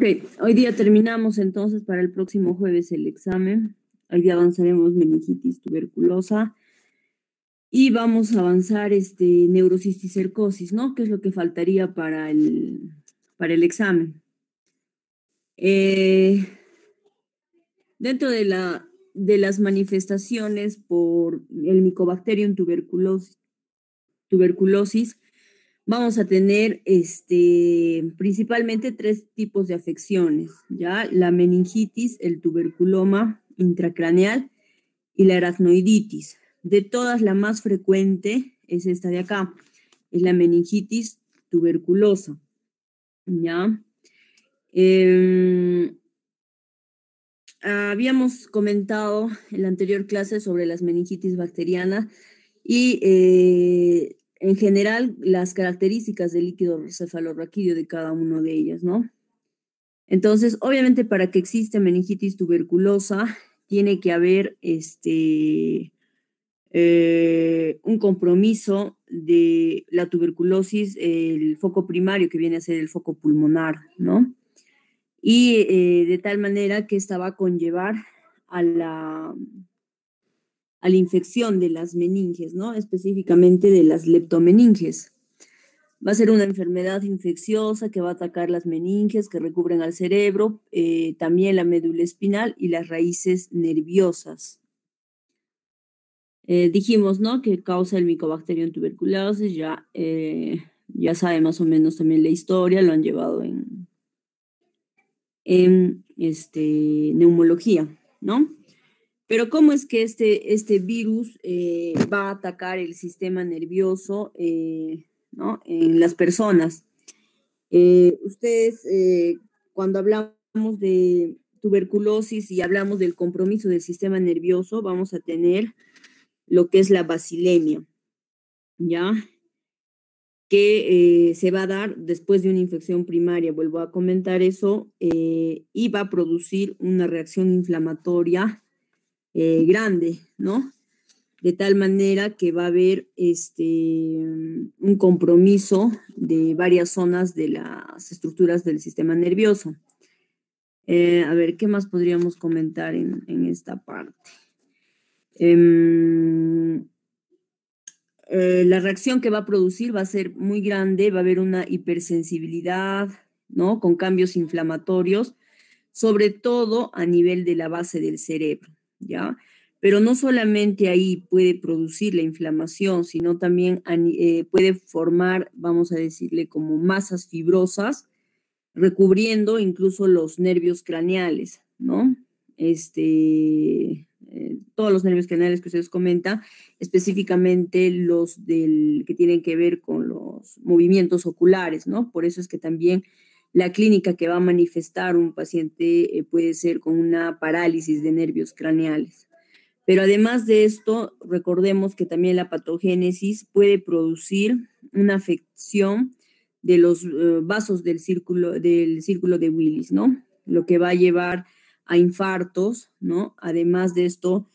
Ok, hoy día terminamos entonces para el próximo jueves el examen. Hoy día avanzaremos meningitis tuberculosa y vamos a avanzar neurocisticercosis, ¿no? ¿Qué es lo que faltaría para el examen? Dentro de las manifestaciones por el Mycobacterium tuberculosis, vamos a tener principalmente tres tipos de afecciones, ¿ya? La meningitis, el tuberculoma intracraneal y la aracnoiditis. De todas, la más frecuente es esta de acá, es la meningitis tuberculosa, ¿ya? Habíamos comentado en la anterior clase sobre las meningitis bacterianas y en general las características del líquido cefalorraquídeo de cada una de ellas, ¿no? Entonces, obviamente para que exista meningitis tuberculosa tiene que haber un compromiso de la tuberculosis, el foco primario que viene a ser el foco pulmonar, ¿no? Y de tal manera que esta va a conllevar a la infección de las meninges, ¿no? Específicamente de las leptomeninges. Va a ser una enfermedad infecciosa que va a atacar las meninges que recubren al cerebro, también la médula espinal y las raíces nerviosas. Dijimos, ¿no? Que causa el Mycobacterium tuberculosis, ya sabe más o menos también la historia, lo han llevado en neumología, ¿no? Pero ¿cómo es que este virus va a atacar el sistema nervioso, ¿no? En las personas? Ustedes, cuando hablamos de tuberculosis y hablamos del compromiso del sistema nervioso, vamos a tener lo que es la basilemia, ¿ya? Que se va a dar después de una infección primaria, vuelvo a comentar eso, y va a producir una reacción inflamatoria grande, ¿no? De tal manera que va a haber un compromiso de varias zonas de las estructuras del sistema nervioso. A ver, ¿qué más podríamos comentar en esta parte? La reacción que va a producir va a ser muy grande, va a haber una hipersensibilidad, ¿no? Con cambios inflamatorios, sobre todo a nivel de la base del cerebro, ¿ya? Pero no solamente ahí puede producir la inflamación, sino también puede formar, vamos a decirle, como masas fibrosas, recubriendo incluso los nervios craneales, ¿no? Todos los nervios craneales que ustedes comentan, específicamente los que tienen que ver con los movimientos oculares, ¿no? Por eso es que también la clínica que va a manifestar un paciente puede ser con una parálisis de nervios craneales. Pero además de esto, recordemos que también la patogénesis puede producir una afección de los vasos del círculo de Willis, ¿no? Lo que va a llevar a infartos, ¿no? Además de esto,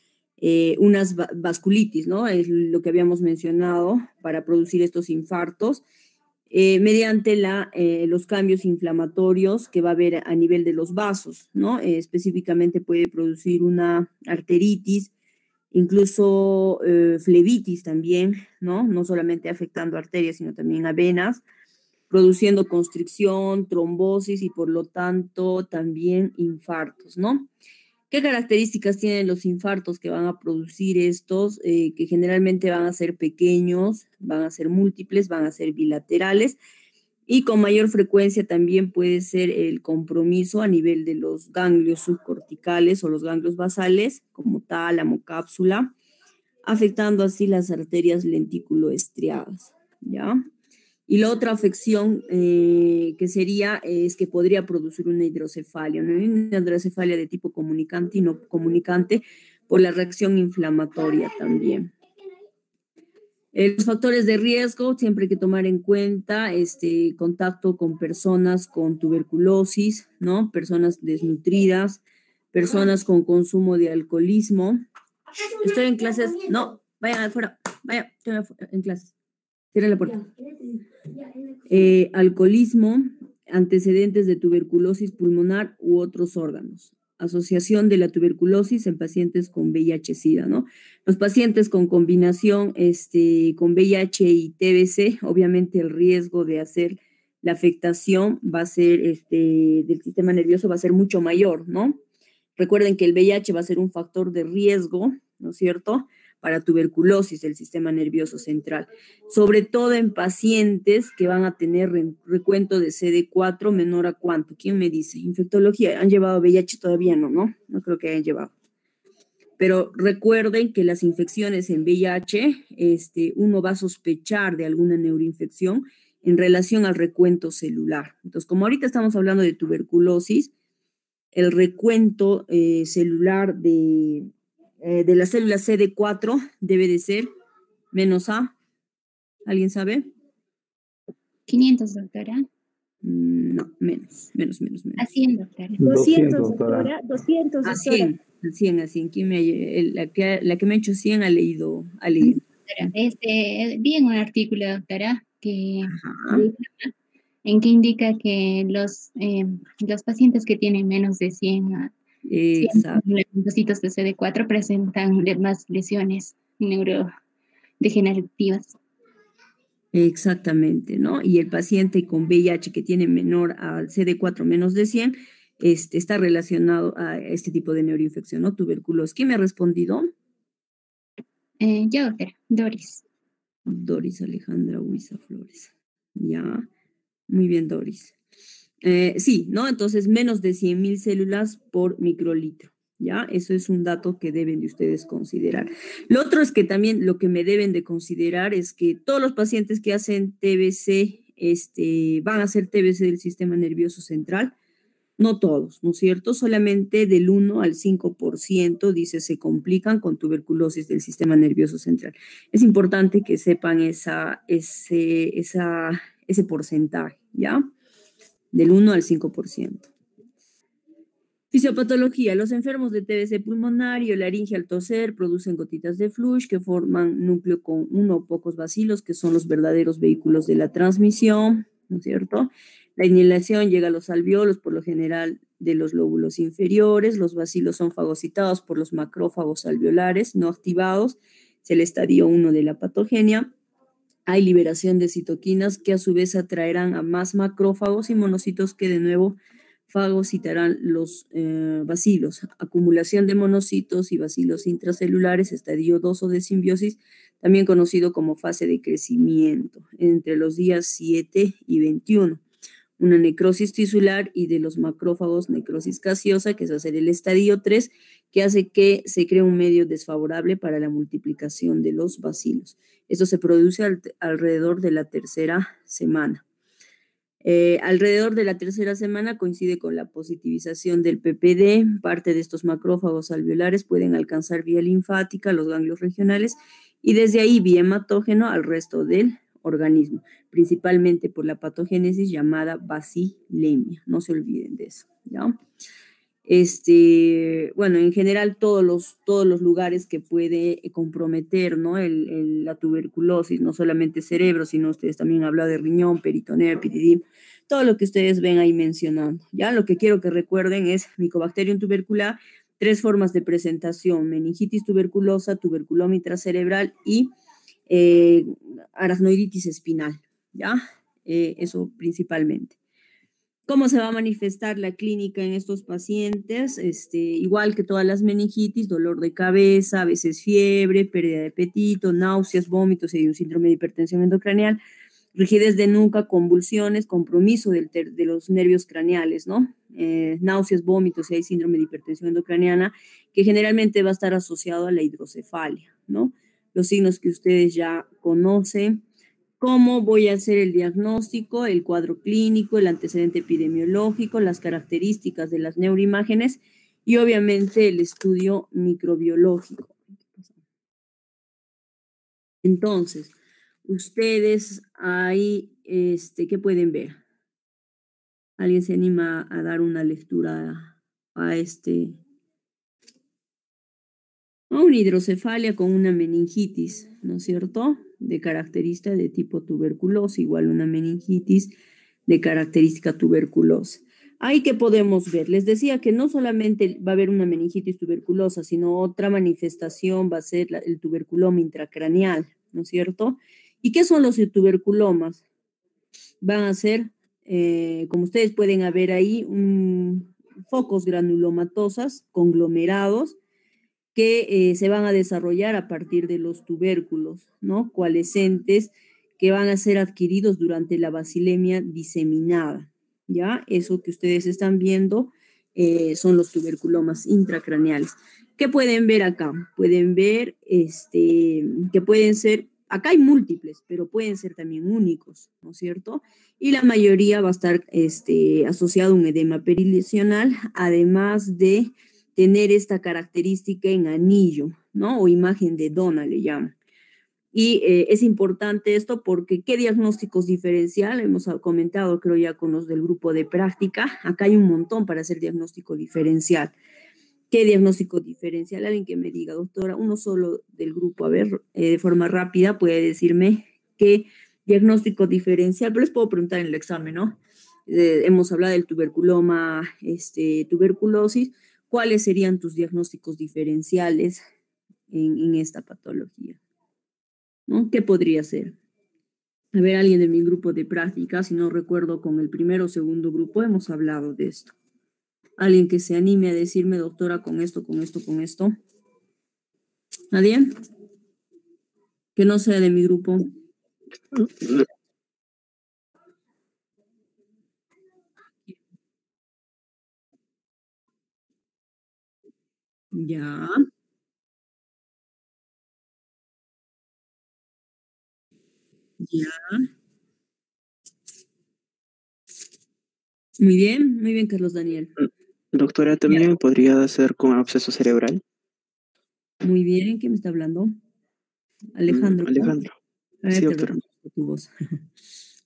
unas vasculitis, ¿no? Es lo que habíamos mencionado para producir estos infartos, mediante los cambios inflamatorios que va a haber a nivel de los vasos, ¿no? Específicamente puede producir una arteritis, incluso flebitis también, ¿no? No solamente afectando arterias, sino también a venas, produciendo constricción, trombosis y por lo tanto también infartos, ¿no? ¿Qué características tienen los infartos que van a producir estos? Que generalmente van a ser pequeños, van a ser múltiples, van a ser bilaterales y con mayor frecuencia también puede ser el compromiso a nivel de los ganglios subcorticales o los ganglios basales, como tálamo, cápsula, afectando así las arterias lenticuloestriadas, ¿ya? Y la otra afección que sería es que podría producir una hidrocefalia, ¿no? Una hidrocefalia de tipo comunicante y no comunicante por la reacción inflamatoria también. Los factores de riesgo, siempre hay que tomar en cuenta contacto con personas con tuberculosis, ¿no? Personas desnutridas, personas con consumo de alcoholismo. Estoy en clases, no, vayan afuera, vayan, estoy en clases. Cierren la puerta. Alcoholismo, antecedentes de tuberculosis pulmonar u otros órganos. Asociación de la tuberculosis en pacientes con VIH-Sida, ¿no? Los pacientes con combinación con VIH y TBC, obviamente el riesgo de hacer la afectación va a ser del sistema nervioso va a ser mucho mayor, ¿no? Recuerden que el VIH va a ser un factor de riesgo, ¿no es cierto?, para tuberculosis del sistema nervioso central, sobre todo en pacientes que van a tener recuento de CD4 menor a cuánto. ¿Quién me dice? Infectología, ¿han llevado VIH? Todavía no, ¿no? No creo que hayan llevado. Pero recuerden que las infecciones en VIH, uno va a sospechar de alguna neuroinfección en relación al recuento celular. Entonces, como ahorita estamos hablando de tuberculosis, el recuento celular de la célula CD4 debe de ser menos a, ¿alguien sabe? 500, doctora. No, menos. A 100, doctora. 200, doctora. 200, doctora. A 100. ¿Quién la que me ha hecho 100 ha leído? Doctora, vi en un artículo, doctora, en que indica que los pacientes que tienen menos de 100 linfocitos de CD4 presentan más lesiones neurodegenerativas. Exactamente, ¿no? Y el paciente con VIH que tiene menor al CD4 menos de 100 está relacionado a este tipo de neuroinfección, ¿no? Tuberculosis. ¿Quién me ha respondido? Yo, doctora, Doris. Doris Alejandra Huiza Flores. Ya, muy bien, Doris. Sí, ¿no? Entonces, menos de 100.000 células por microlitro, ¿ya? Eso es un dato que deben de ustedes considerar. Lo otro es que también lo que me deben de considerar es que todos los pacientes que hacen TBC, van a hacer TBC del sistema nervioso central. No todos, ¿no es cierto? Solamente del 1 al 5%, dice, se complican con tuberculosis del sistema nervioso central. Es importante que sepan ese porcentaje, ¿ya? Del 1 al 5%. Fisiopatología. Los enfermos de TBC pulmonar y laringe al toser producen gotitas de flush que forman núcleo con uno o pocos bacilos, que son los verdaderos vehículos de la transmisión, ¿no es cierto? La inhalación llega a los alveolos, por lo general de los lóbulos inferiores. Los bacilos son fagocitados por los macrófagos alveolares no activados. Es el estadio 1 de la patogenia. Hay liberación de citoquinas que a su vez atraerán a más macrófagos y monocitos que de nuevo fagocitarán los bacilos. Acumulación de monocitos y bacilos intracelulares, estadio 2 o de simbiosis, también conocido como fase de crecimiento, entre los días 7 y 21. Una necrosis tisular y de los macrófagos necrosis gaseosa, que es hacer el estadio 3, que hace que se cree un medio desfavorable para la multiplicación de los bacilos. Esto se produce alrededor de la tercera semana. Alrededor de la tercera semana coincide con la positivización del PPD. Parte de estos macrófagos alveolares pueden alcanzar vía linfática, los ganglios regionales, y desde ahí vía hematógeno al resto del organismo, principalmente por la patogénesis llamada basilemia. No se olviden de eso, ¿ya? Bueno, en general todos los lugares que puede comprometer, ¿no? La tuberculosis, no solamente cerebro, sino ustedes también hablan de riñón, peritoneo, epididimio, todo lo que ustedes ven ahí mencionando, ¿ya? Lo que quiero que recuerden es Mycobacterium tubercular, 3 formas de presentación: meningitis tuberculosa, tuberculoma intracerebral y aracnoiditis espinal, ¿ya? Eso principalmente. ¿Cómo se va a manifestar la clínica en estos pacientes? Igual que todas las meningitis, dolor de cabeza, a veces fiebre, pérdida de apetito, náuseas, vómitos y un síndrome de hipertensión endocranial, rigidez de nuca, convulsiones, compromiso de los nervios craneales, ¿no? Náuseas, vómitos y hay síndrome de hipertensión endocraniana, que generalmente va a estar asociado a la hidrocefalia, ¿no? Los signos que ustedes ya conocen. ¿Cómo voy a hacer el diagnóstico, el cuadro clínico, el antecedente epidemiológico, las características de las neuroimágenes y obviamente el estudio microbiológico? Entonces, ustedes ahí, ¿qué pueden ver? ¿Alguien se anima a dar una lectura a una hidrocefalia con una meningitis, ¿no es cierto? De característica de tipo tuberculosis, igual una meningitis de característica tuberculosa. Ahí que podemos ver, les decía que no solamente va a haber una meningitis tuberculosa, sino otra manifestación va a ser el tuberculoma intracraneal, ¿no es cierto? ¿Y qué son los tuberculomas? Van a ser, como ustedes pueden ver ahí, focos granulomatosas, conglomerados, que se van a desarrollar a partir de los tubérculos, ¿no? Coalescentes que van a ser adquiridos durante la basilemia diseminada, ¿ya? Eso que ustedes están viendo son los tuberculomas intracraneales. ¿Qué pueden ver acá? Pueden ver que pueden ser, acá hay múltiples, pero pueden ser también únicos, ¿no es cierto? Y la mayoría va a estar asociado a un edema perilesional, además de tener esta característica en anillo, ¿no? O imagen de dona le llaman. Y es importante esto porque ¿qué diagnósticos diferencial? Hemos comentado, creo ya con los del grupo de práctica. Acá hay un montón para hacer diagnóstico diferencial. ¿Qué diagnóstico diferencial? Alguien que me diga, doctora, uno solo del grupo, a ver, de forma rápida puede decirme qué diagnóstico diferencial, pero les puedo preguntar en el examen, ¿no? Hemos hablado del tuberculoma, tuberculosis. ¿Cuáles serían tus diagnósticos diferenciales en esta patología? ¿No? ¿Qué podría ser? A ver, alguien de mi grupo de práctica, si no recuerdo, con el primero o segundo grupo hemos hablado de esto. Alguien que se anime a decirme, doctora, con esto, con esto, con esto. ¿Nadie? Que no sea de mi grupo. Ya. Ya. Muy bien, Carlos Daniel. Doctora, ¿también podría ser con absceso cerebral? Muy bien, ¿quién me está hablando? Alejandro. Alejandro. Sí, doctora. Tu voz.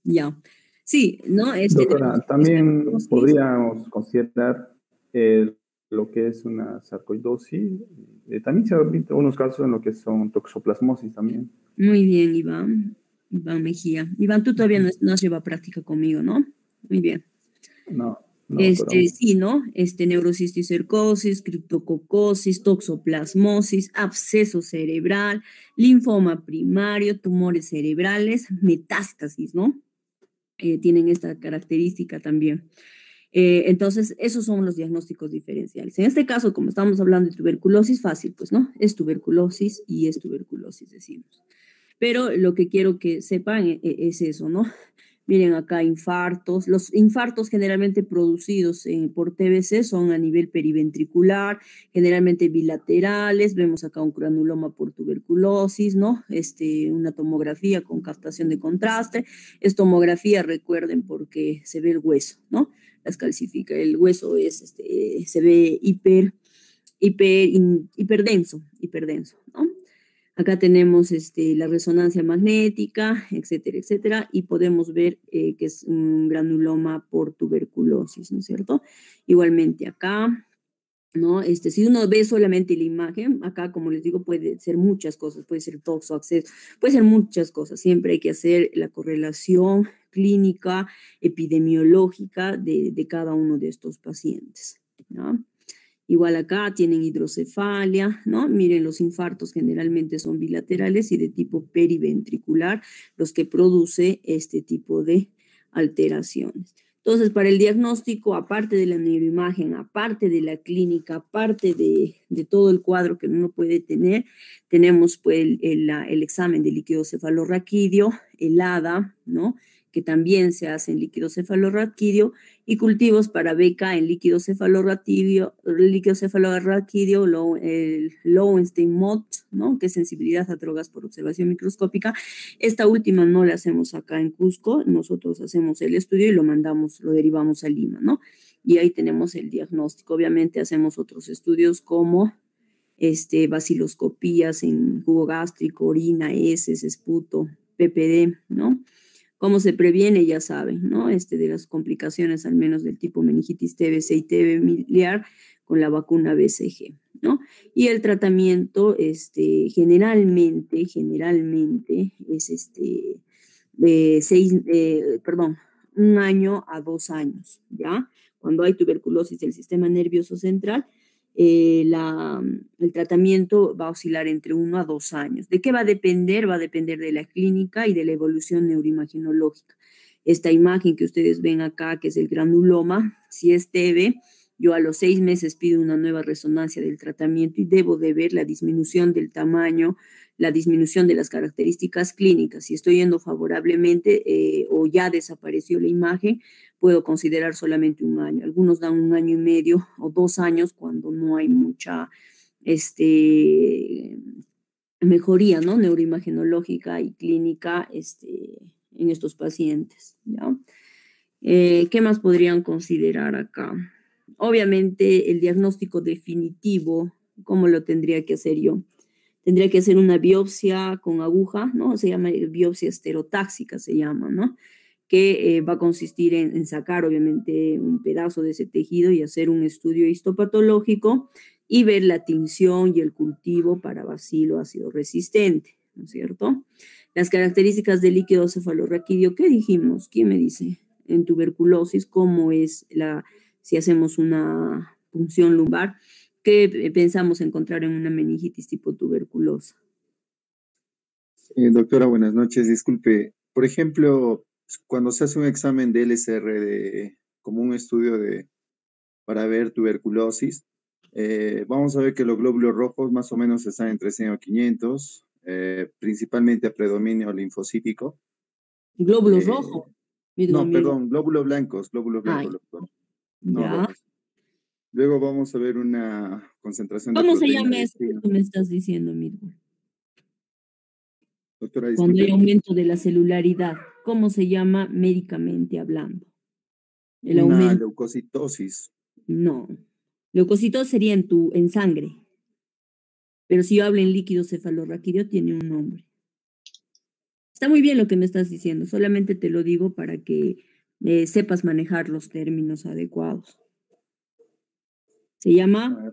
Ya. Sí, ¿no? Doctora, también podríamos considerar lo que es una sarcoidosis. También se han visto unos casos en lo que son toxoplasmosis también. Muy bien, Iván. Iván Mejía. Iván, tú todavía no has llevado práctica conmigo, ¿no? Muy bien. No, sí, ¿no? Neurocisticercosis, criptococosis, toxoplasmosis, absceso cerebral, linfoma primario, tumores cerebrales, metástasis, ¿no? Tienen esta característica también. Entonces, esos son los diagnósticos diferenciales. En este caso, como estamos hablando de tuberculosis, fácil, pues, ¿no? Es tuberculosis y es tuberculosis, decimos. Pero lo que quiero que sepan es eso, ¿no? Miren acá infartos. Los infartos generalmente producidos por TBC son a nivel periventricular, generalmente bilaterales. Vemos acá un granuloma por tuberculosis, ¿no? Una tomografía con captación de contraste. Es tomografía, recuerden, porque se ve el hueso, ¿no? Las calcifica. El hueso se ve hiperdenso, ¿no? Acá tenemos la resonancia magnética, etcétera, etcétera, y podemos ver que es un granuloma por tuberculosis, ¿no es cierto? Igualmente acá, ¿no? Si uno ve solamente la imagen, acá, como les digo, puede ser muchas cosas, puede ser toxo, acceso, puede ser muchas cosas. Siempre hay que hacer la correlación clínica, epidemiológica de cada uno de estos pacientes, ¿no? Igual acá tienen hidrocefalia, ¿no? Miren, los infartos generalmente son bilaterales y de tipo periventricular, los que produce este tipo de alteraciones. Entonces, para el diagnóstico, aparte de la neuroimagen, aparte de la clínica, aparte de todo el cuadro que uno puede tener, tenemos pues el examen de líquido cefalorraquídeo, el ADA, ¿no? Que también se hace en líquido cefalorraquídeo, y cultivos para beca en líquido cefalorraquídeo, el Lowenstein-Mott, ¿no? Que es sensibilidad a drogas por observación microscópica. Esta última no la hacemos acá en Cusco, nosotros hacemos el estudio y lo derivamos a Lima, ¿no? Y ahí tenemos el diagnóstico. Obviamente hacemos otros estudios como baciloscopías en jugo gástrico, orina, heces, esputo, PPD, ¿no? Cómo se previene, ya saben, ¿no? De las complicaciones, al menos del tipo meningitis TBC y TB miliar, con la vacuna BCG, ¿no? Y el tratamiento, generalmente es 1 año a 2 años, ¿ya? Cuando hay tuberculosis del sistema nervioso central, el tratamiento va a oscilar entre 1 a 2 años. ¿De qué va a depender? Va a depender de la clínica y de la evolución neuroimagenológica. Esta imagen que ustedes ven acá, que es el granuloma, si es TB, yo a los 6 meses pido una nueva resonancia del tratamiento y debo de ver la disminución del tamaño, la disminución de las características clínicas. Si estoy yendo favorablemente o ya desapareció la imagen, puedo considerar solamente 1 año. Algunos dan 1 año y medio o 2 años cuando no hay mucha mejoría, ¿no? Neuroimagenológica y clínica en estos pacientes, ¿ya? ¿Qué más podrían considerar acá? Obviamente el diagnóstico definitivo, ¿cómo lo tendría que hacer yo? Tendría que hacer una biopsia con aguja, ¿no? Se llama biopsia esterotáxica, se llama, ¿no? Que va a consistir en sacar obviamente un pedazo de ese tejido y hacer un estudio histopatológico y ver la tinción y el cultivo para bacilo ácido resistente, ¿no es cierto? Las características del líquido cefalorraquídeo, ¿qué dijimos? ¿Quién me dice? En tuberculosis, ¿cómo es si hacemos una punción lumbar? ¿Qué pensamos encontrar en una meningitis tipo tuberculosa? Doctora, buenas noches. Disculpe, por ejemplo, cuando se hace un examen de LSR como un estudio para ver tuberculosis, vamos a ver que los glóbulos rojos más o menos están entre 100 a 500, principalmente a predominio linfocítico. ¿Glóbulos rojos? No, perdón, glóbulos blancos, doctor. No ya. rojos. Luego vamos a ver una concentración de ¿Cómo se proteína llama de eso que tú me estás diciendo, Mirko? Doctora, Cuando hay disculpe. aumento de la celularidad, ¿cómo se llama médicamente hablando? El Una aumento. leucocitosis. No. Leucocitos sería en sangre. Pero si yo hablo en líquido cefalorraquídeo, tiene un nombre. Está muy bien lo que me estás diciendo, solamente te lo digo para que sepas manejar los términos adecuados. Se llama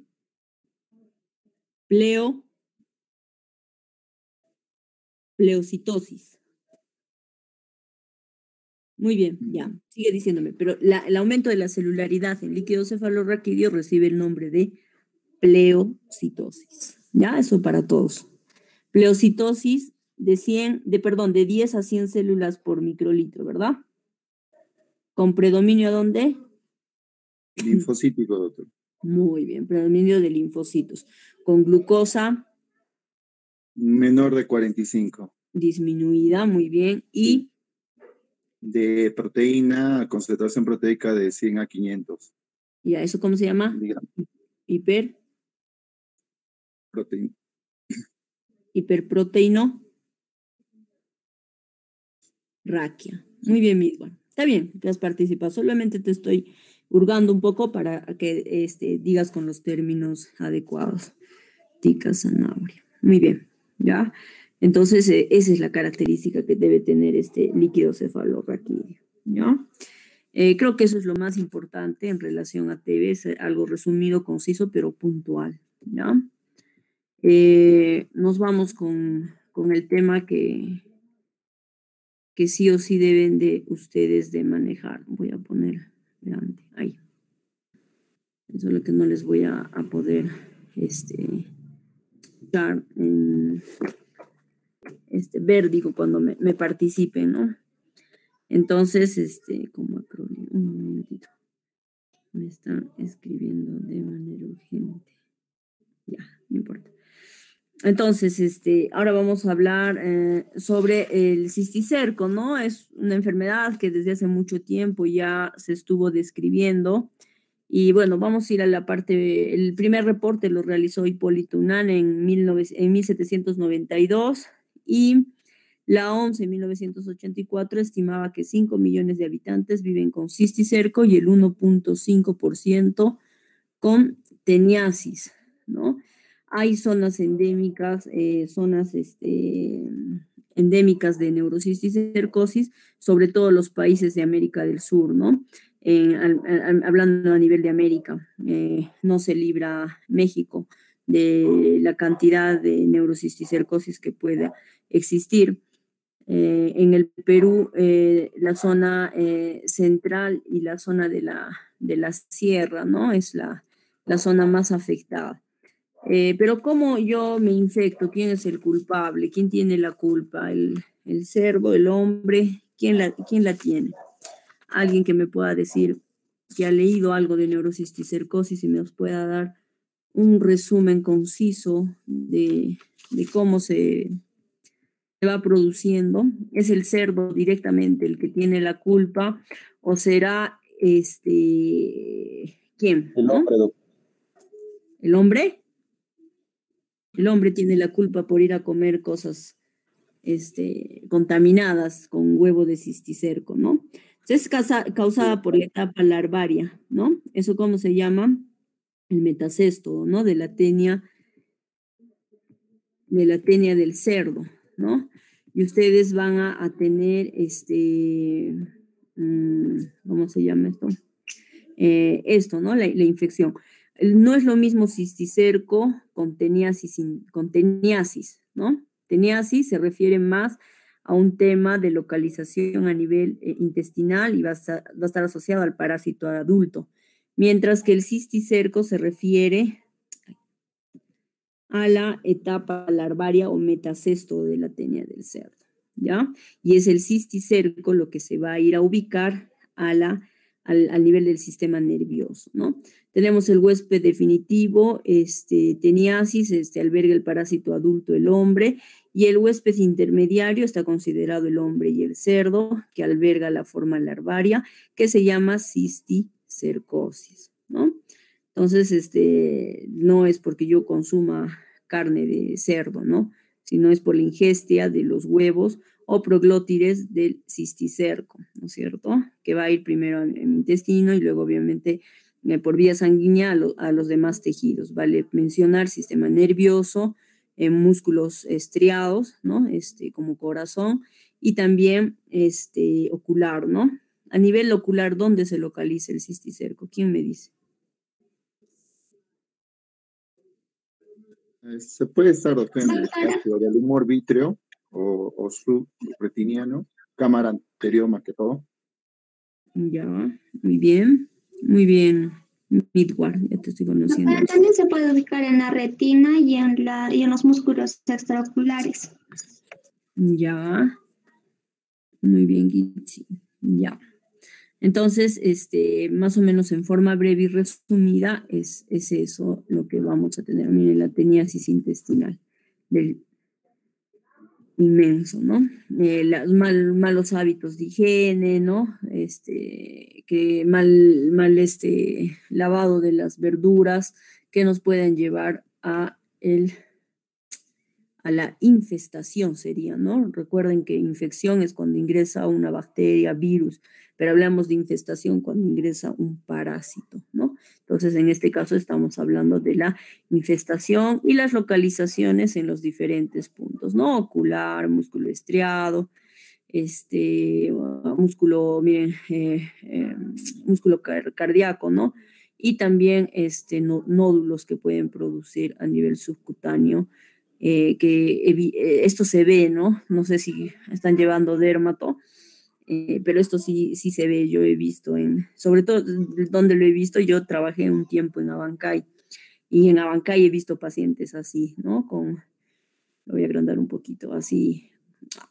pleocitosis. Muy bien, ya, sigue diciéndome, pero el aumento de la celularidad en líquido cefalorraquídeo recibe el nombre de pleocitosis. Ya, eso para todos. Pleocitosis de 10 a 100 células por microlitro, ¿verdad? ¿Con predominio a dónde? Linfocítico, doctor. Muy bien, predominio de linfocitos. Con glucosa. Menor de 45. Disminuida, muy bien. Y de proteína, concentración proteica de 100 a 500. ¿Y a eso cómo se llama? Hiperproteíno. Raquia. Muy bien, Mirko. Está bien que has participado. Solamente te estoy hurgando un poco para que digas con los términos adecuados. Tica zanahoria. Muy bien, ¿ya? Entonces, esa es la característica que debe tener este líquido cefalorraquídeo, ¿ya? Creo que eso es lo más importante en relación a TB, es algo resumido, conciso, pero puntual, ¿ya? Nos vamos con el tema que sí o sí deben de ustedes de manejar. Voy a poner delante, ahí. Eso es lo que no les voy a poder dar ver, digo, cuando me participen, ¿no? Entonces, como acrónimo, un minutito. Me están escribiendo de manera urgente. Ya, no importa. Entonces, ahora vamos a hablar sobre el cisticerco, ¿no? Es una enfermedad que desde hace mucho tiempo ya se estuvo describiendo. Y bueno, vamos a ir a la parte, el primer reporte lo realizó Hipólito Unán en 1792 y la OMS en 1984 estimaba que 5 millones de habitantes viven con cisticerco y el 1.5% con teniasis, ¿no? Hay zonas endémicas, endémicas de neurocisticercosis, sobre todo los países de América del Sur, ¿no? Hablando a nivel de América, no se libra México de la cantidad de neurocisticercosis que pueda existir. En el Perú, la zona central y la zona de la sierra, ¿no? Es la zona más afectada. Pero ¿cómo yo me infecto? ¿Quién es el culpable? ¿Quién tiene la culpa? ¿El cerdo, el hombre? ¿Quién la tiene? Alguien que me pueda decir que ha leído algo de neurocisticercosis y me os pueda dar un resumen conciso de cómo se va produciendo. ¿Es el cerdo directamente el que tiene la culpa o será quién? El hombre, ¿no? ¿El hombre? El hombre tiene la culpa por ir a comer cosas contaminadas con huevo de cisticerco, ¿no? Entonces es causada por la etapa larvaria, ¿no? ¿Eso cómo se llama? El metacesto, ¿no? De la tenia del cerdo, ¿no? Y ustedes van a tener ¿cómo se llama esto? Esto, ¿no? La infección. No es lo mismo cisticerco con teniasis, ¿no? Teniasis se refiere más a un tema de localización a nivel intestinal y va a estar asociado al parásito adulto, mientras que el cisticerco se refiere a la etapa larvaria o metacesto de la tenia del cerdo, ¿ya? Y es el cisticerco lo que se va a ir a ubicar al nivel del sistema nervioso, ¿no? Tenemos el huésped definitivo, teniasis, alberga el parásito adulto, el hombre, y el huésped intermediario está considerado el hombre y el cerdo, que alberga la forma larvaria, que se llama cisticercosis, ¿no? Entonces, no es porque yo consuma carne de cerdo, ¿no? Sino es por la ingesta de los huevos o proglótides del cisticerco, ¿no es cierto? Que va a ir primero en mi intestino y luego, obviamente, por vía sanguínea a los demás tejidos. Vale mencionar sistema nervioso, músculos estriados, ¿no? Como corazón, y también ocular, ¿no? A nivel ocular, ¿dónde se localiza el cisticerco? ¿Quién me dice? Se puede estar, doctor, en el espacio del humor vítreo o subretiniano, cámara anterior más que todo. Ya, muy bien, Midward, ya te estoy conociendo. Pero también se puede ubicar en la retina y en los músculos extraoculares. Ya, muy bien, Gitzi, ya. Entonces, más o menos en forma breve y resumida, es eso lo que vamos a tener. Miren, la teniasis intestinal del inmenso, ¿no? Los malos hábitos de higiene, ¿no? Que mal lavado de las verduras que nos pueden llevar a la infestación sería, ¿no? Recuerden que infección es cuando ingresa una bacteria, virus, pero hablamos de infestación cuando ingresa un parásito, ¿no? Entonces, en este caso estamos hablando de la infestación y las localizaciones en los diferentes puntos, ¿no? Ocular, músculo estriado, músculo, miren, músculo cardíaco, ¿no? Y también nódulos que pueden producir a nivel subcutáneo, esto se ve, ¿no? No sé si están llevando dermato, pero esto sí se ve. Yo he visto, sobre todo donde lo he visto, yo trabajé un tiempo en Abancay, y en Abancay he visto pacientes así, ¿no? Lo voy a agrandar un poquito, así,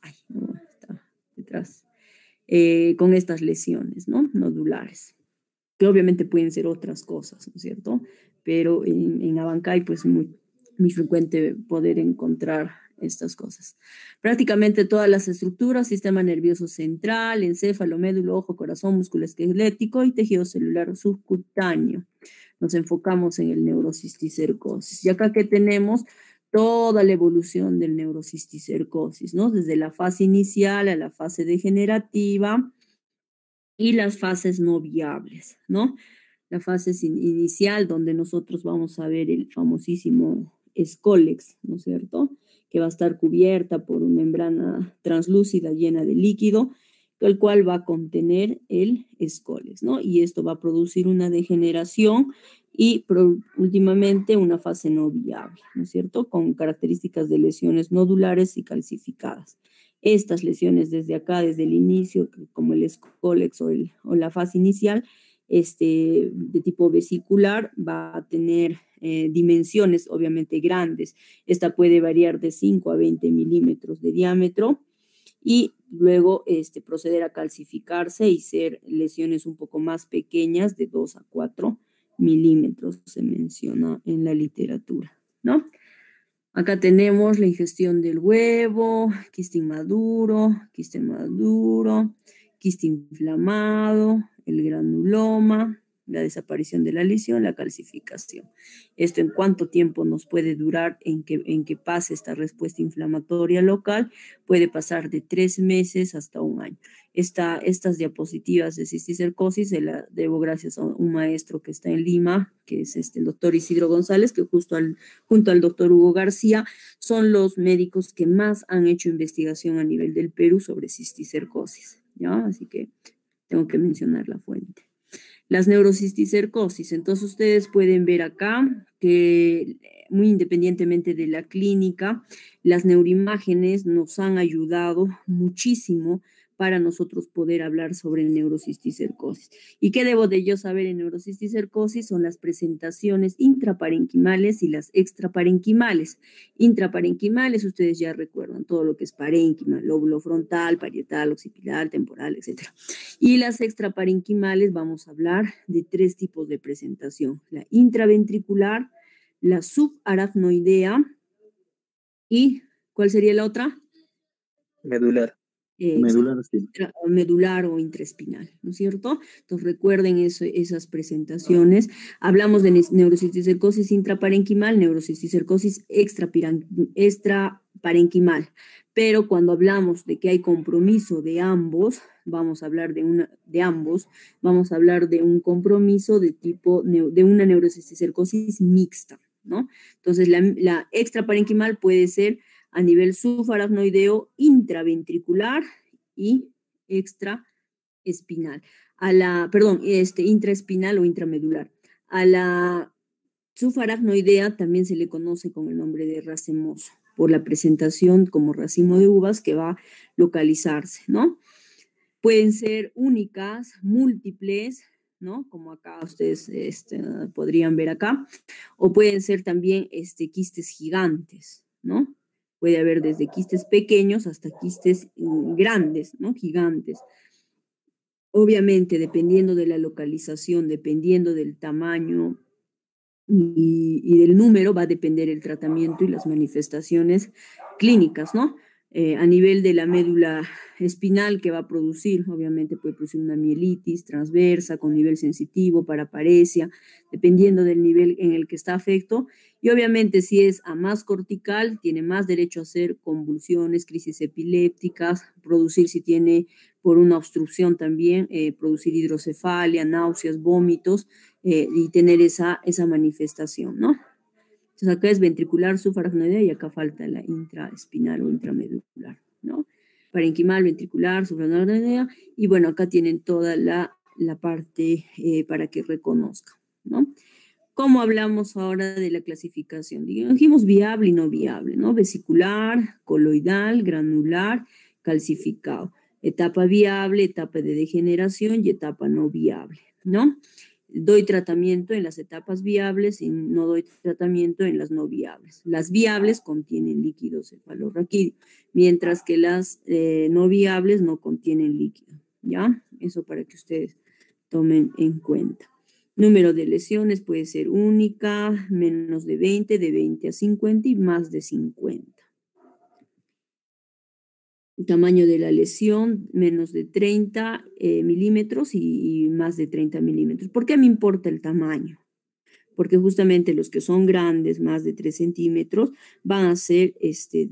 ay, no, está detrás, con estas lesiones, ¿no? Nodulares, que obviamente pueden ser otras cosas, ¿no es cierto? Pero en Abancay, pues muy frecuente poder encontrar estas cosas. Prácticamente todas las estructuras, sistema nervioso central, encéfalo, médulo, ojo, corazón, músculo esquelético y tejido celular subcutáneo. Nos enfocamos en el neurocisticercosis. Y acá que tenemos toda la evolución del neurocisticercosis, ¿no? Desde la fase inicial a la fase degenerativa y las fases no viables, ¿no? La fase inicial donde nosotros vamos a ver el famosísimo escólex, ¿no es cierto? Que va a estar cubierta por una membrana translúcida llena de líquido, el cual va a contener el escólex, ¿no? Y esto va a producir una degeneración y últimamente una fase no viable, ¿no es cierto? Con características de lesiones nodulares y calcificadas. estas lesiones desde acá, desde el inicio, como el escólex o la fase inicial, de tipo vesicular, va a tener dimensiones obviamente grandes. Esta puede variar de 5 a 20 milímetros de diámetro y luego proceder a calcificarse y ser lesiones un poco más pequeñas, de 2 a 4 milímetros, se menciona en la literatura, ¿no? Acá tenemos la ingestión del huevo, quiste inmaduro, quiste inflamado, el granuloma, la desaparición de la lesión, la calcificación. Esto en cuánto tiempo nos puede durar en que pase esta respuesta inflamatoria local, puede pasar de 3 meses hasta 1 año. Estas diapositivas de cisticercosis se las debo gracias a un maestro que está en Lima, que es el doctor Isidro González, que junto al doctor Hugo García son los médicos que más han hecho investigación a nivel del Perú sobre cisticercosis, ¿ya? Así que tengo que mencionar la fuente. Las neurocisticercosis, entonces ustedes pueden ver acá que muy independientemente de la clínica, las neuroimágenes nos han ayudado muchísimo para nosotros poder hablar sobre neurocisticercosis. ¿Y qué debo de yo saber en neurocisticercosis? Son las presentaciones intraparenquimales y las extraparenquimales. Intraparenquimales, ustedes ya recuerdan todo lo que es parénquima, lóbulo frontal, parietal, occipital, temporal, etc. Y las extraparenquimales vamos a hablar de 3 tipos de presentación: la intraventricular, la subaracnoidea y ¿cuál sería la otra? Medular. Medular o intraespinal, ¿no es cierto? Entonces recuerden esas presentaciones. Hablamos de neurocisticercosis intraparenquimal, neurocisticercosis extraparenquimal, pero cuando hablamos de que hay compromiso de ambos, vamos a hablar de un compromiso de una neurocisticercosis mixta, ¿no? Entonces la extraparenquimal puede ser a nivel subaracnoideo, intraventricular y extraespinal. Intraespinal o intramedular. A la subaracnoidea también se le conoce con el nombre de racemoso, por la presentación como racimo de uvas que va a localizarse, ¿no? Pueden ser únicas, múltiples, ¿no? Como acá ustedes podrían ver acá, o pueden ser también quistes gigantes, ¿no? Puede haber desde quistes pequeños hasta quistes grandes, ¿no? Gigantes. Obviamente, dependiendo de la localización, dependiendo del tamaño y del número, va a depender el tratamiento y las manifestaciones clínicas, ¿no? A nivel de la médula espinal, que va a producir, obviamente puede producir una mielitis transversa con nivel sensitivo, paraparesia, dependiendo del nivel en el que está afecto. Y obviamente si es a más cortical, tiene más derecho a hacer convulsiones, crisis epilépticas, producir, si tiene por una obstrucción también, producir hidrocefalia, náuseas, vómitos, y tener esa manifestación, ¿no? Entonces acá es ventricular, subaracnoidea y acá falta la intraespinal o intramedular, ¿no? Parenquimal, ventricular, subaracnoidea, y bueno, acá tienen toda la parte para que reconozcan, ¿no? ¿Cómo hablamos ahora de la clasificación? Dijimos viable y no viable, ¿no? Vesicular, coloidal, granular, calcificado. Etapa viable, etapa de degeneración y etapa no viable, ¿no? Doy tratamiento en las etapas viables y no doy tratamiento en las no viables. Las viables contienen líquido cefalorraquídeo, mientras que las no viables no contienen líquido, ¿ya? Eso para que ustedes tomen en cuenta. Número de lesiones puede ser única, menos de 20 a 50 y más de 50. Tamaño de la lesión, menos de 30 milímetros y más de 30 milímetros. ¿Por qué me importa el tamaño? Porque justamente los que son grandes, más de 3 centímetros, van a hacer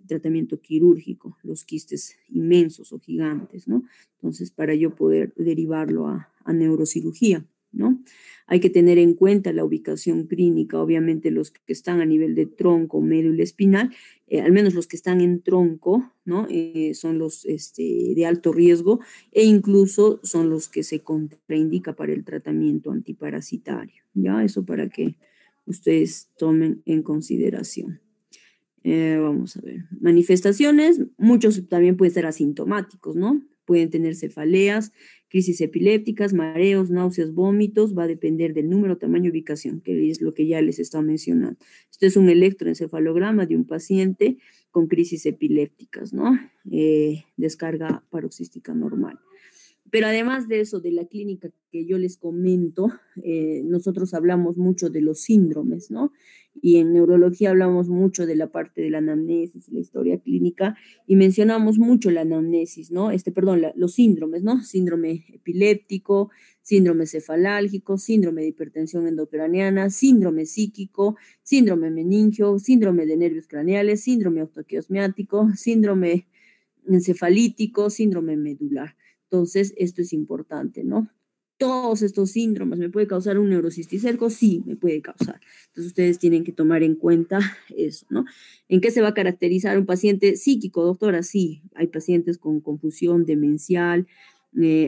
tratamiento quirúrgico, los quistes inmensos o gigantes, ¿no? Entonces, para yo poder derivarlo a neurocirugía, ¿no? Hay que tener en cuenta la ubicación clínica, obviamente los que están a nivel de tronco, médula espinal, al menos los que están en tronco, ¿no? Son los de alto riesgo e incluso son los que se contraindica para el tratamiento antiparasitario, ¿ya? Eso para que ustedes tomen en consideración. Vamos a ver. Manifestaciones, muchos también pueden ser asintomáticos, ¿no? Pueden tener cefaleas, crisis epilépticas, mareos, náuseas, vómitos. Va a depender del número, tamaño, ubicación, que es lo que ya les estaba mencionando. Esto es un electroencefalograma de un paciente con crisis epilépticas, ¿no? Descarga paroxística normal. Pero además de eso, de la clínica que yo les comento, nosotros hablamos mucho de los síndromes, ¿no? Y en neurología hablamos mucho de la parte de la anamnesis, la historia clínica, y mencionamos mucho la anamnesis, ¿no? Los síndromes, ¿no? Síndrome epiléptico, síndrome cefalálgico, síndrome de hipertensión endocraniana, síndrome psíquico, síndrome meningio, síndrome de nervios craneales, síndrome autoquiosmiático, síndrome encefalítico, síndrome medular. Entonces, esto es importante, ¿no? Todos estos síndromes, ¿me puede causar un neurocisticerco? Sí, me puede causar. Entonces, ustedes tienen que tomar en cuenta eso, ¿no? ¿En qué se va a caracterizar un paciente psíquico, doctora? Sí, hay pacientes con confusión demencial,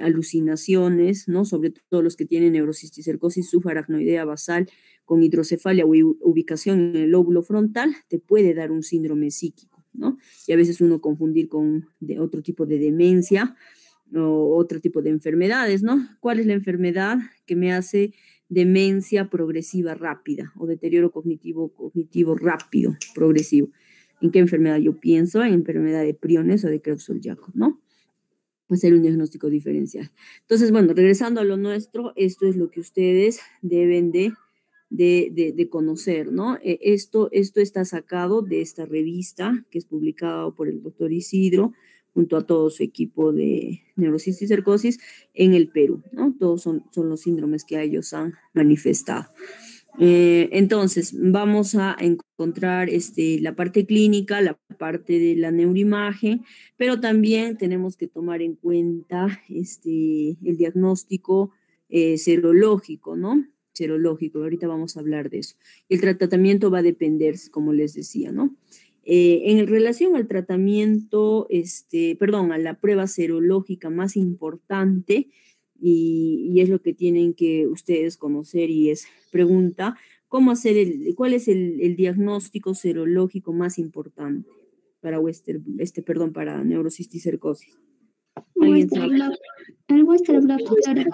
alucinaciones, ¿no? Sobre todo los que tienen neurocisticercosis subaracnoidea basal con hidrocefalia o ubicación en el lóbulo frontal, te puede dar un síndrome psíquico, ¿no? Y a veces uno confundir con otro tipo de demencia, o otro tipo de enfermedades, ¿no? ¿Cuál es la enfermedad que me hace demencia progresiva rápida o deterioro cognitivo rápido, progresivo? ¿En qué enfermedad yo pienso? En enfermedad de Priones o de Creutzfeldt-Jakob, ¿no? Puede ser un diagnóstico diferencial. Entonces, bueno, regresando a lo nuestro, esto es lo que ustedes deben de conocer, ¿no? Esto está sacado de esta revista que es publicada por el doctor Isidro, junto a todo su equipo de neurocisticercosis en el Perú, ¿no? Todos son los síndromes que ellos han manifestado. Entonces, vamos a encontrar la parte clínica, la parte de la neuroimagen, pero también tenemos que tomar en cuenta el diagnóstico serológico, ¿no? Serológico, ahorita vamos a hablar de eso. El tratamiento va a depender, como les decía, ¿no? En relación al tratamiento, a la prueba serológica más importante, y es lo que tienen que ustedes conocer, y es pregunta, ¿cuál es el diagnóstico serológico más importante para para neurocisticercosis? Western blot. El Western blot, doctora.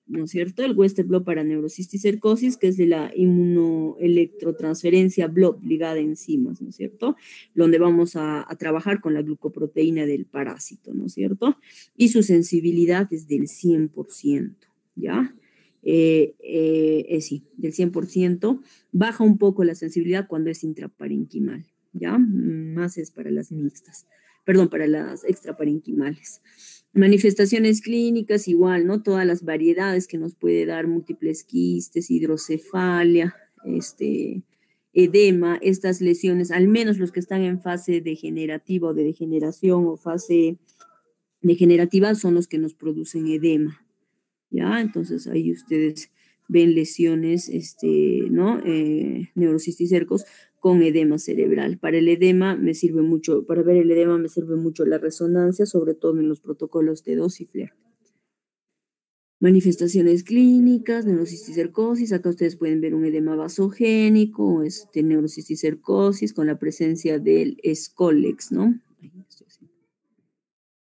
¿No es cierto? El Western blot para neurocisticercosis, que es de la inmunoelectrotransferencia blot ligada a enzimas, ¿no es cierto? Donde vamos a trabajar con la glucoproteína del parásito, ¿no es cierto? Y su sensibilidad es del 100%, ¿ya? Sí, del 100%. Baja un poco la sensibilidad cuando es intraparenquimal, ¿ya? Más es para las mixtas, para las extraparenquimales. Manifestaciones clínicas, igual, ¿no? Todas las variedades que nos puede dar múltiples quistes, hidrocefalia, edema, estas lesiones, al menos los que están en fase degenerativa o de degeneración o fase degenerativa son los que nos producen edema, ¿ya? Entonces ahí ustedes ven lesiones, neurocisticercos con edema cerebral. Para el edema me sirve mucho, para ver el edema me sirve mucho la resonancia, sobre todo en los protocolos de Doppler. Manifestaciones clínicas, neurocisticercosis, acá ustedes pueden ver un edema vasogénico, neurocisticercosis con la presencia del Scolex, ¿no?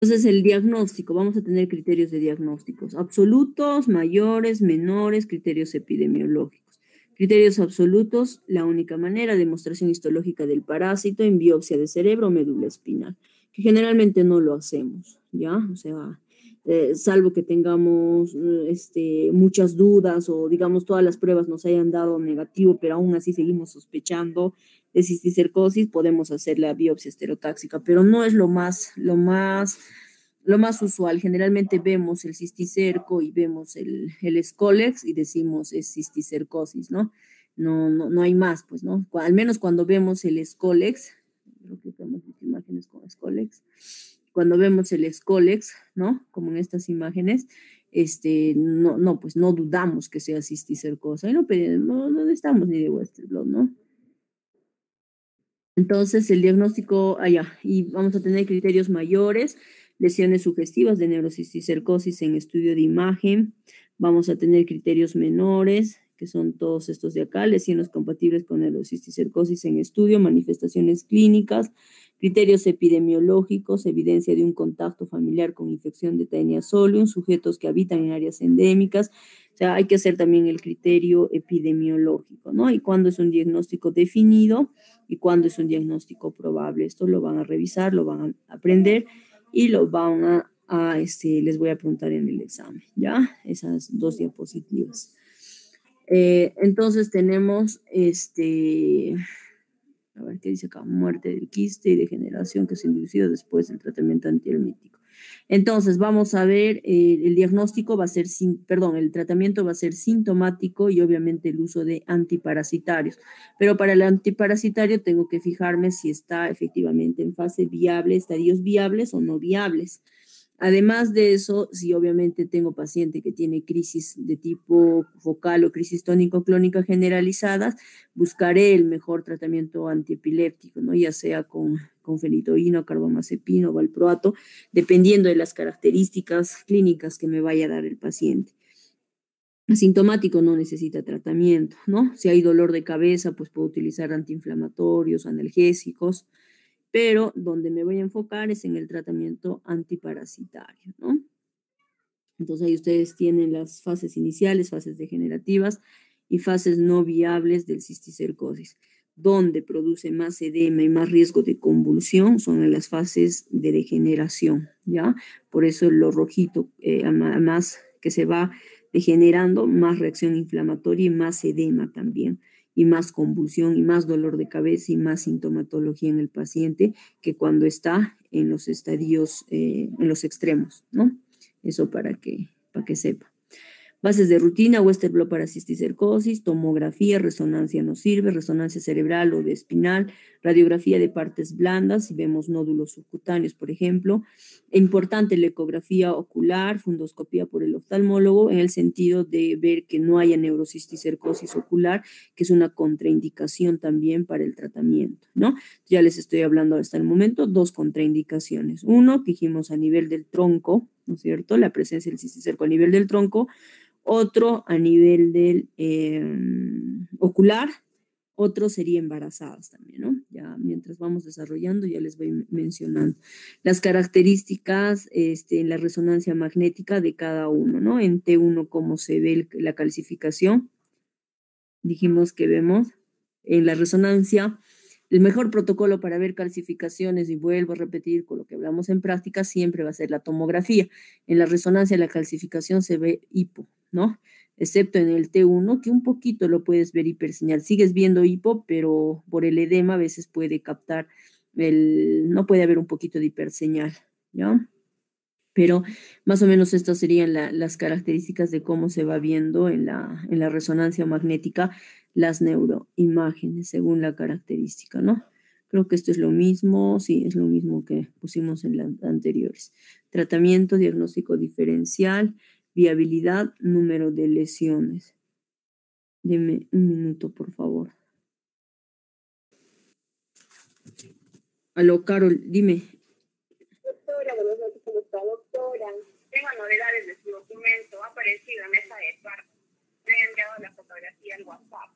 Entonces, el diagnóstico, vamos a tener criterios de diagnósticos absolutos, mayores, menores, criterios epidemiológicos. Criterios absolutos, la única manera, demostración histológica del parásito en biopsia de cerebro o médula espinal, que generalmente no lo hacemos, ¿ya? O sea, salvo que tengamos muchas dudas o, digamos, todas las pruebas nos hayan dado negativo, pero aún así seguimos sospechando de cisticercosis, podemos hacer la biopsia estereotáxica, pero no es lo más usual. Generalmente vemos el cisticerco y vemos el Scolex y decimos es cisticercosis, ¿no? No hay más, pues, ¿no? Al menos cuando vemos el Scolex, creo que tenemos imágenes con Scolex, cuando vemos el Scolex, ¿no? Como en estas imágenes, pues no dudamos que sea cisticercosa, y no necesitamos ni de Western blot, ¿no? Entonces, el diagnóstico, y vamos a tener criterios mayores, lesiones sugestivas de neurocisticercosis en estudio de imagen, vamos a tener criterios menores, que son todos estos de acá, lesiones compatibles con neurocisticercosis en estudio, manifestaciones clínicas, criterios epidemiológicos, evidencia de un contacto familiar con infección de Taenia solium, sujetos que habitan en áreas endémicas. O sea, hay que hacer también el criterio epidemiológico, ¿no? Y cuándo es un diagnóstico definido y cuándo es un diagnóstico probable. Esto lo van a revisar, lo van a aprender y lo van les voy a preguntar en el examen, ¿ya? Esas 2 diapositivas. Entonces tenemos, a ver qué dice acá, muerte del quiste y degeneración que se ha inducido después del tratamiento antihelmíntico. Entonces vamos a ver, el diagnóstico va a ser, el tratamiento va a ser sintomático y obviamente el uso de antiparasitarios. Pero para el antiparasitario tengo que fijarme si está efectivamente en fase viable, estadios viables o no viables. Además de eso, si obviamente tengo paciente que tiene crisis de tipo focal o crisis tónico-clónica generalizadas, buscaré el mejor tratamiento antiepiléptico, ¿no? Ya sea con fenitoína, carbamazepina o valproato, dependiendo de las características clínicas que me vaya a dar el paciente. Asintomático no necesita tratamiento, ¿no? Si hay dolor de cabeza, pues puedo utilizar antiinflamatorios, analgésicos, pero donde me voy a enfocar es en el tratamiento antiparasitario, ¿no? Entonces ahí ustedes tienen las fases iniciales, fases degenerativas y fases no viables del cisticercosis. Donde produce más edema y más riesgo de convulsión son en las fases de degeneración, ¿ya? Por eso lo rojito, más que se va degenerando, más reacción inflamatoria y más edema también, y más convulsión y más dolor de cabeza y más sintomatología en el paciente que cuando está en los estadios, en los extremos, ¿no? Eso para que sepa. Bases de rutina, Western blot para cisticercosis, tomografía, resonancia no sirve, resonancia cerebral o de espinal, radiografía de partes blandas, si vemos nódulos subcutáneos, por ejemplo. Importante la ecografía ocular, fundoscopía por el oftalmólogo, en el sentido de ver que no haya neurocisticercosis ocular, que es una contraindicación también para el tratamiento, ¿no? Ya les estoy hablando hasta el momento, 2 contraindicaciones. Uno, que dijimos a nivel del tronco, ¿no es cierto? La presencia del cisticerco a nivel del tronco. Otro a nivel del ocular, otro sería embarazadas también, ¿no? Ya mientras vamos desarrollando ya les voy mencionando las características en la resonancia magnética de cada uno, ¿no? En T1 cómo se ve la calcificación. Dijimos que vemos en la resonancia el mejor protocolo para ver calcificaciones, y vuelvo a repetir con lo que hablamos en práctica, siempre va a ser la tomografía. En la resonancia la calcificación se ve hipo, ¿no? Excepto en el T1, que un poquito lo puedes ver hiperseñal. Sigues viendo hipo, pero por el edema a veces puede captar no puede haber un poquito de hiperseñal, ¿ya? Pero más o menos estas serían las características de cómo se va viendo en la resonancia magnética las neuroimágenes según la característica, ¿no? Creo que esto es lo mismo, sí, es lo mismo que pusimos en las anteriores. Tratamiento, diagnóstico diferencial, viabilidad, número de lesiones. Deme un minuto, por favor. Aló, Carol, dime. Doctora, buenas noches, ¿cómo está, doctora? Tengo novedades de su documento, ha aparecido en mesa de parto. Me han enviado la fotografía al WhatsApp.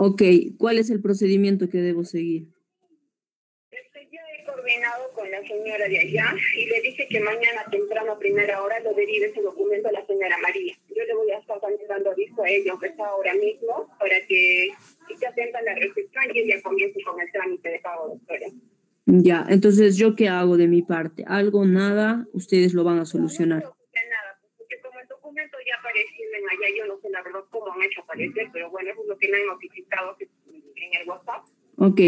Ok, ¿cuál es el procedimiento que debo seguir? Ya he coordinado con la señora de allá y le dije que mañana temprano a primera hora lo derive ese documento a la señora María. Yo le voy a estar también dando aviso a ella, aunque está ahora mismo, para que esté atenta a la recepción y ella comience con el trámite de pago, doctora. Ya, entonces, ¿yo qué hago de mi parte? ¿Algo, nada? ¿Ustedes lo van a solucionar? No, nada, porque como el documento ya apareció en allá, yo no sé la verdad cómo han hecho aparecer, pero bueno, eso es lo que me han notificado en el WhatsApp. Ok,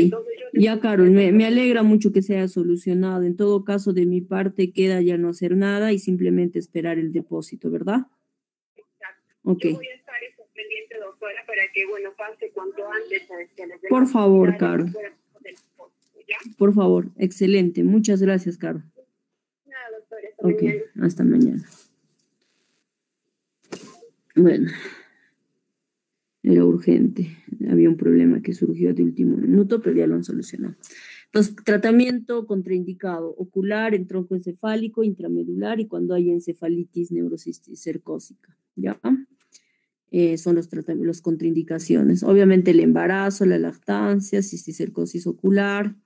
ya Carol, me alegra mucho que sea solucionado. En todo caso, de mi parte queda ya no hacer nada y simplemente esperar el depósito, ¿verdad? Exacto. Okay. Yo voy a estar pendiente, doctora, para que, bueno, pase cuanto antes. Por favor, Carol. Por favor, excelente. Muchas gracias, Carol. Nada, doctora, hasta mañana. Hasta mañana. Bueno. Era urgente, había un problema que surgió de último minuto, pero ya lo han solucionado. Entonces, tratamiento contraindicado, ocular, en tronco encefálico, intramedular y cuando hay encefalitis neurocisticercósica, ¿ya? son los contraindicaciones. Obviamente el embarazo, la lactancia, cisticercosis ocular,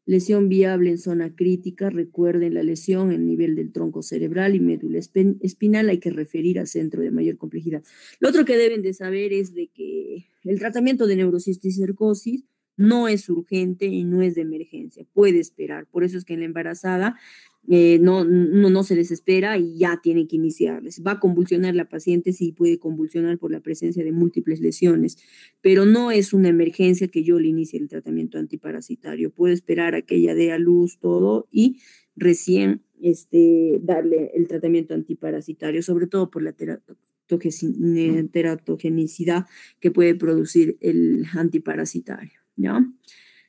lesión viable en zona crítica. Recuerden la lesión en nivel del tronco cerebral y médula espinal, hay que referir al centro de mayor complejidad. Lo otro que deben de saber es de que el tratamiento de neurocisticercosis no es urgente y no es de emergencia, puede esperar. Por eso es que en la embarazada no se desespera y ya tiene que iniciarles. Va a convulsionar la paciente, sí puede convulsionar por la presencia de múltiples lesiones, pero no es una emergencia que yo le inicie el tratamiento antiparasitario. Puede esperar a que ella dé a luz todo y recién darle el tratamiento antiparasitario, sobre todo por la teratogenicidad que puede producir el antiparasitario, ¿ya?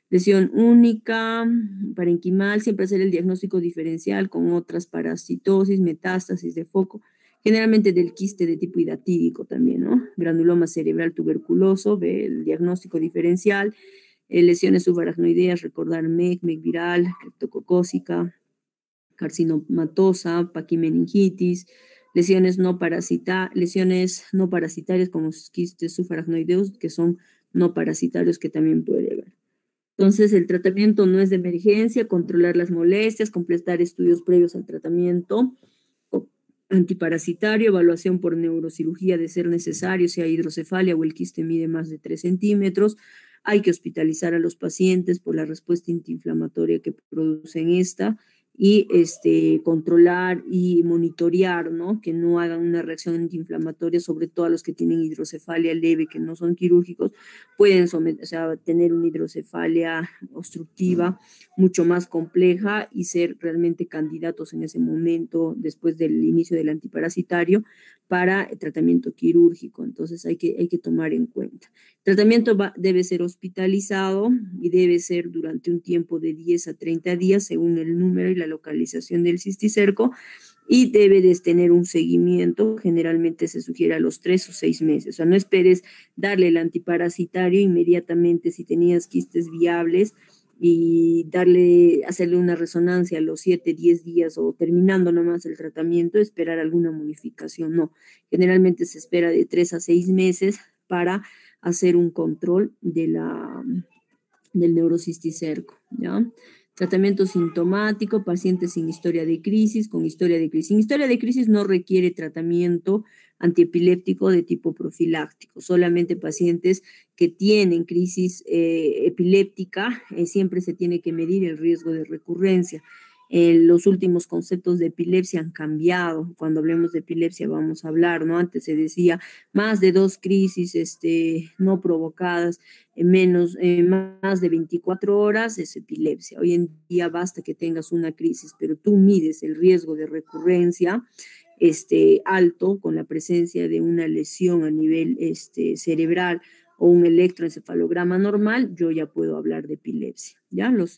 Lesión única, parenquimal, siempre hacer el diagnóstico diferencial con otras parasitosis, metástasis de foco, generalmente del quiste de tipo hidatídico también, ¿no? Granuloma cerebral tuberculoso, ve el diagnóstico diferencial, lesiones subaracnoideas, recordar MEC viral, criptococócica, carcinomatosa, paquimeningitis, lesiones no parasitarias como quistes subaracnoideos, que son no parasitarios, que también puede haber. Entonces, el tratamiento no es de emergencia, controlar las molestias, completar estudios previos al tratamiento antiparasitario, evaluación por neurocirugía de ser necesario, si hay hidrocefalia o el quiste mide más de 3 centímetros. Hay que hospitalizar a los pacientes por la respuesta antiinflamatoria que producen esta y controlar y monitorear, ¿no? Que no hagan una reacción antiinflamatoria, sobre todo a los que tienen hidrocefalia leve, que no son quirúrgicos, pueden tener una hidrocefalia obstructiva mucho más compleja y ser realmente candidatos en ese momento, después del inicio del antiparasitario, para el tratamiento quirúrgico. Entonces hay que tomar en cuenta. El tratamiento debe ser hospitalizado y debe ser durante un tiempo de 10 a 30 días, según el número y la localización del cisticerco, y debe de tener un seguimiento. Generalmente se sugiere a los 3 o 6 meses. O sea, no esperes darle el antiparasitario inmediatamente si tenías quistes viables y hacerle una resonancia a los 7, 10 días o terminando nomás el tratamiento, esperar alguna modificación. No, generalmente se espera de 3 a 6 meses para hacer un control del neurocisticerco, ¿ya? Tratamiento sintomático, pacientes sin historia de crisis, con historia de crisis. Sin historia de crisis no requiere tratamiento antiepiléptico de tipo profiláctico, solamente pacientes que tienen crisis epiléptica, siempre se tiene que medir el riesgo de recurrencia. Los últimos conceptos de epilepsia han cambiado. Cuando hablemos de epilepsia vamos a hablar, ¿no? Antes se decía más de 2 crisis no provocadas en más de 24 horas es epilepsia. Hoy en día basta que tengas una crisis, pero tú mides el riesgo de recurrencia alto con la presencia de una lesión a nivel cerebral o un electroencefalograma normal, yo ya puedo hablar de epilepsia, ¿ya? Los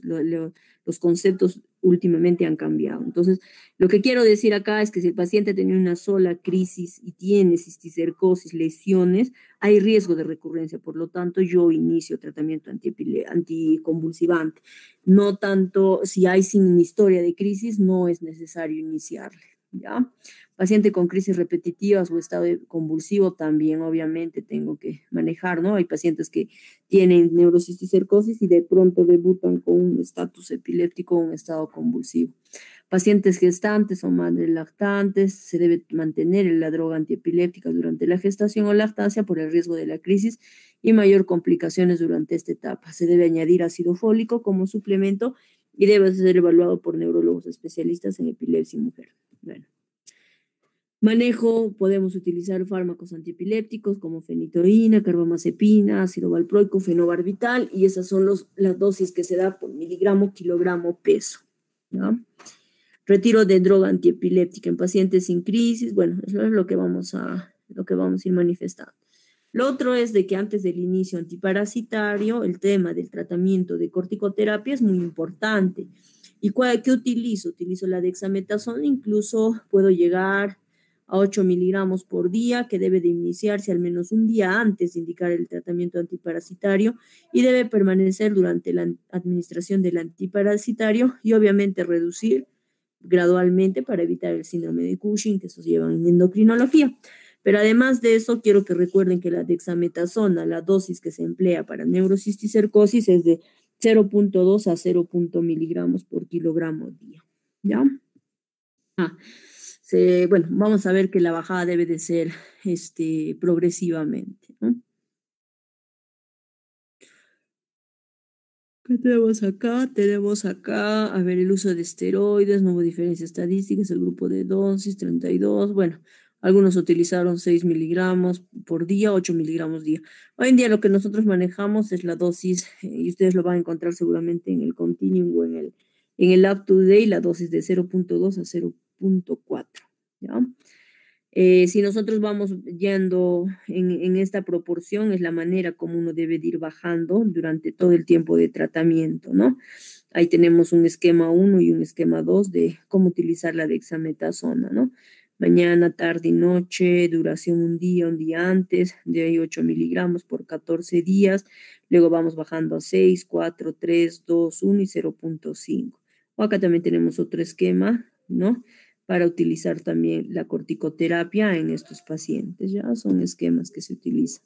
conceptos últimamente han cambiado. Entonces, lo que quiero decir acá es que si el paciente tiene una sola crisis y tiene cisticercosis, lesiones, hay riesgo de recurrencia. Por lo tanto, yo inicio tratamiento anticonvulsivante. No tanto, si hay sin historia de crisis, no es necesario iniciarle, ¿ya? Paciente con crisis repetitivas o estado convulsivo también, obviamente, tengo que manejar, ¿no? Hay pacientes que tienen neurocisticercosis y de pronto debutan con un estatus epiléptico o un estado convulsivo. Pacientes gestantes o madres lactantes, se debe mantener la droga antiepiléptica durante la gestación o lactancia por el riesgo de la crisis y mayor complicaciones durante esta etapa. Se debe añadir ácido fólico como suplemento y debe ser evaluado por neurólogos especialistas en epilepsia y mujer. Bueno. Manejo, podemos utilizar fármacos antiepilépticos como fenitoína, carbamazepina, ácido valproico, fenobarbital, y esas son las dosis que se da por miligramo, kilogramo, peso, ¿no? Retiro de droga antiepiléptica en pacientes sin crisis. Bueno, eso es lo que vamos a ir manifestando. Lo otro es de que antes del inicio antiparasitario, el tema del tratamiento de corticoterapia es muy importante. ¿Y qué utilizo? Utilizo la dexametasona, incluso puedo llegar a 8 miligramos por día, que debe de iniciarse al menos un día antes de indicar el tratamiento antiparasitario y debe permanecer durante la administración del antiparasitario y obviamente reducir gradualmente para evitar el síndrome de Cushing, que eso se lleva en endocrinología. Pero además de eso, quiero que recuerden que la dexametasona, la dosis que se emplea para neurocisticercosis es de 0.2 a 0.0 miligramos por kilogramo día, ¿ya? Bueno, vamos a ver que la bajada debe de ser progresivamente, ¿no? ¿Qué tenemos acá? Tenemos acá, a ver, el uso de esteroides, no hubo diferencia estadística, el grupo de dosis, 32, bueno, algunos utilizaron 6 miligramos por día, 8 miligramos día. Hoy en día lo que nosotros manejamos es la dosis, y ustedes lo van a encontrar seguramente en el Continuum o en el Up to Date, la dosis de 0.2 a 0.4, ¿ya? Si nosotros vamos yendo en esta proporción, es la manera como uno debe de ir bajando durante todo el tiempo de tratamiento, ¿no? Ahí tenemos un esquema 1 y un esquema 2 de cómo utilizar la dexametasona, ¿no? Mañana, tarde y noche, duración un día antes, de ahí 8 miligramos por 14 días, luego vamos bajando a 6, 4, 3, 2, 1 y 0.5. O acá también tenemos otro esquema, ¿no? Para utilizar también la corticoterapia en estos pacientes, ya son esquemas que se utilizan.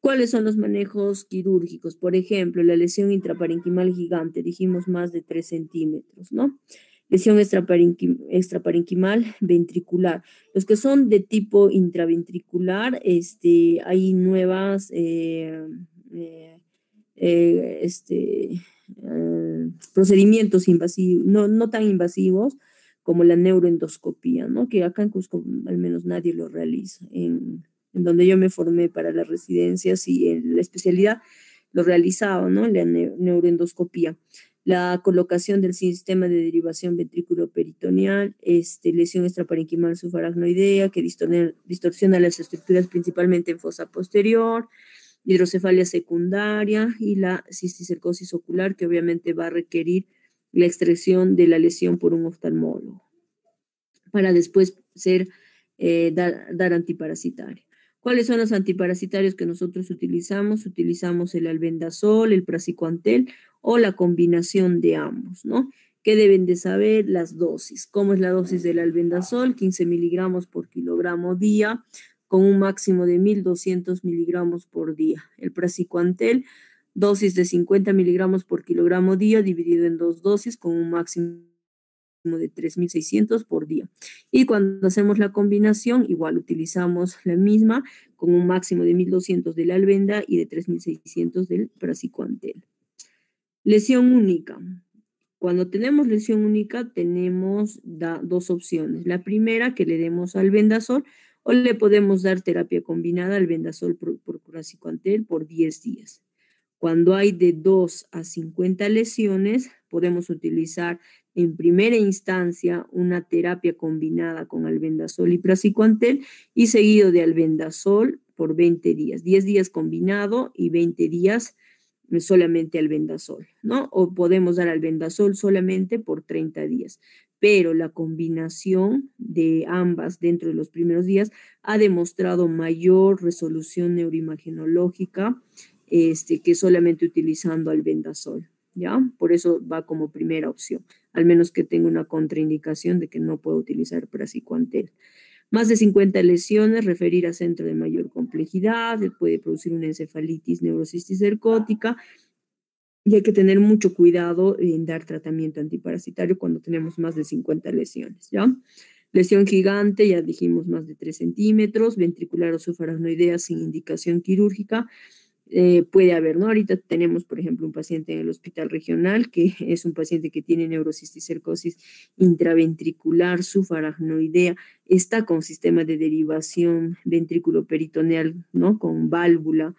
¿Cuáles son los manejos quirúrgicos? Por ejemplo, la lesión intraparenquimal gigante, dijimos más de 3 centímetros, ¿no? Lesión extraparenquimal ventricular. Los que son de tipo intraventricular, hay nuevas procedimientos invasivos, no tan invasivos, como la neuroendoscopía, ¿no? Que acá en Cusco al menos nadie lo realiza. En donde yo me formé para las residencias y en la especialidad lo realizaba, ¿no? La neuroendoscopía. La colocación del sistema de derivación ventrículo-peritoneal, lesión extraparenquimal subaracnoidea, que distorsiona las estructuras principalmente en fosa posterior, hidrocefalia secundaria y la cisticercosis ocular, que obviamente va a requerir la extracción de la lesión por un oftalmólogo para después dar antiparasitario. ¿Cuáles son los antiparasitarios que nosotros utilizamos? Utilizamos el albendazol, el praziquantel o la combinación de ambos, ¿no? ¿Qué deben de saber? Las dosis. ¿Cómo es la dosis del albendazol? 15 miligramos por kilogramo día, con un máximo de 1.200 miligramos por día. El praziquantel, dosis de 50 miligramos por kilogramo día, dividido en 2 dosis, con un máximo de 3.600 por día. Y cuando hacemos la combinación, igual utilizamos la misma, con un máximo de 1.200 de la albenda y de 3.600 del praziquantel. Lesión única. Cuando tenemos lesión única, tenemos dos opciones. La primera, que le demos albendazol, o le podemos dar terapia combinada, albendazol por praziquantel por 10 días. Cuando hay de 2 a 50 lesiones, podemos utilizar en primera instancia una terapia combinada con albendazol y praziquantel y seguido de albendazol por 20 días. 10 días combinado y 20 días solamente albendazol, ¿no? O podemos dar albendazol solamente por 30 días. Pero la combinación de ambas dentro de los primeros días ha demostrado mayor resolución neuroimagenológica que solamente utilizando albendazol, ¿ya? Por eso va como primera opción, al menos que tenga una contraindicación de que no puedo utilizar praziquantel. Más de 50 lesiones, referir a centro de mayor complejidad, puede producir una encefalitis neurocisticercótica y hay que tener mucho cuidado en dar tratamiento antiparasitario cuando tenemos más de 50 lesiones, ¿ya? Lesión gigante, ya dijimos más de 3 centímetros, ventricular o subaracnoidea sin indicación quirúrgica, puede haber, ¿no? Ahorita tenemos, por ejemplo, un paciente en el hospital regional que es un paciente que tiene neurocisticercosis intraventricular subaracnoidea, está con sistema de derivación ventrículo-peritoneal, ¿no? Con válvula